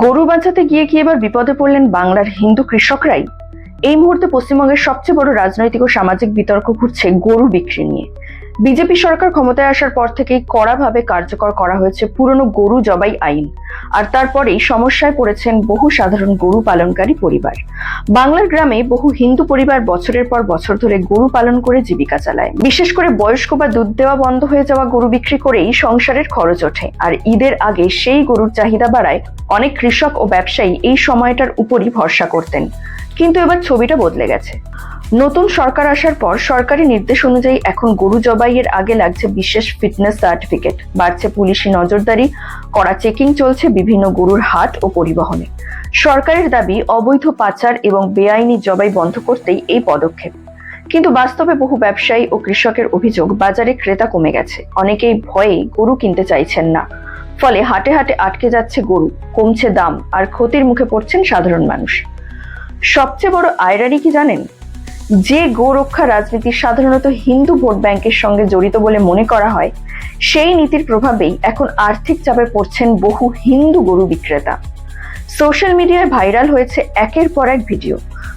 গরু বাঁচাতে গিয়ে কি এবার বিপদে পড়লেন বাংলার হিন্দু কৃষকরাই? এই মুহূর্তে পশ্চিমবঙ্গের সবচেয়ে বড় রাজনৈতিক ও সামাজিক বিতর্ক ঘুরছে গরু বিক্রি নিয়ে। বিজেপি সরকার ক্ষমতায় আসার পর থেকেই কড়াভাবে কার্যকর করা হয়েছে পুরনো গরু জবাই আইন, আর তারপরেই সমস্যায় পড়েছেন বহু সাধারণ গরু পালনকারী পরিবার। বাংলার গ্রামে বহু হিন্দু পরিবার বছরের পর বছর ধরে গরু পালন করে জীবিকা চালায়। বিশেষ করে বয়স্ক বা দুধ দেওয়া বন্ধ হয়ে যাওয়া গরু বিক্রি করেই সংসারের খরচ ওঠে, আর ঈদের আগে সেই গরুর চাহিদা বাড়ায় অনেক কৃষক ও ব্যবসায়ী এই সময়টার উপরই ভরসা করতেন। কিন্তু এবার ছবিটা বদলে গেছে। নতুন সরকার আসার পর সরকারি নির্দেশ অনুযায়ী এখন গরু জবাইয়ের আগে লাগছে বিশেষ ফিটনেস সার্টিফিকেট, বাড়ছে পুলিশি নজরদারি, কড়া চেকিং চলছে বিভিন্ন গরুর হাট ও পরিবহনে। সরকারের দাবি অবৈধ পাচার এবং বেআইনি জবাই বন্ধ করতেই এই পদক্ষেপ। কিন্তু বাস্তবে বহু ব্যবসায়ী ও কৃষকের অভিযোগ, বাজারে ক্রেতা কমে গেছে, অনেকেই ভয়ে গরু কিনতে চাইছেন না। ফলে হাটে হাটে আটকে যাচ্ছে গরু, কমছে দাম, আর ক্ষতির মুখে পড়ছেন সাধারণ মানুষ। সবচেয়ে বড় আয়রানি কি জানেন? যে গোরক্ষা রাজনীতি সাধারণত হিন্দু ভোট ব্যাংকের সঙ্গে জড়িত বলে মনে করা হয়, সেই নীতির প্রভাবেই এখন আর্থিক চাপে পড়ছেন বহু হিন্দু গরু বিক্রেতা। সোশ্যাল মিডিয়ায় ভাইরাল হয়েছে একের পর এক ভিডিও।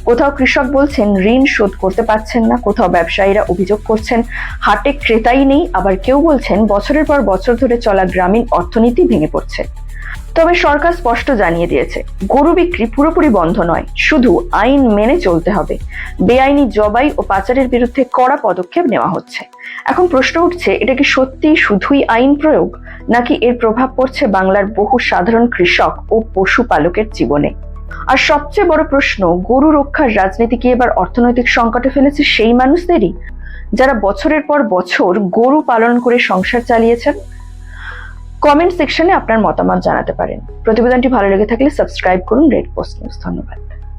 কোথাও কৃষক বলছেন ঋণ শোধ করতে পারছেন না, কোথাও ব্যবসায়ীরা অভিযোগ করছেন হাটে ক্রেতাই নেই, আবার কেউ বলছেন বছরের পর বছর ধরে চলা গ্রামীণ অর্থনীতি ভেঙে পড়ছে। তবে সরকার স্পষ্ট জানিয়ে দিয়েছে, গরু বিক্রি পুরোপুরি বন্ধ নয়, শুধু আইন মেনে চলতে হবে। বেআইনি জবাই ও পাচারের বিরুদ্ধে কড়া পদক্ষেপ নেওয়া হচ্ছে। এখন প্রশ্ন উঠছে, এটা কি সত্যি শুধুই আইন প্রয়োগ, নাকি এর প্রভাব পড়ছে বাংলার বহু সাধারণ কৃষক ও পশুপালকের জীবনে? আর সবচেয়ে বড় প্রশ্ন, গরু রক্ষার রাজনীতি কি এবার অর্থনৈতিক সংকটে ফেলেছে সেই মানুষদেরই, যারা বছরের পর বছর গরু পালন করে সংসার চালিয়েছেন? কমেন্ট সেকশনে আপনার মতামত জানাতে পারেন। প্রতিবেদনটি ভালো লেগে থাকলে সাবস্ক্রাইব করুন রেড পোস্ট নিউজ। ধন্যবাদ।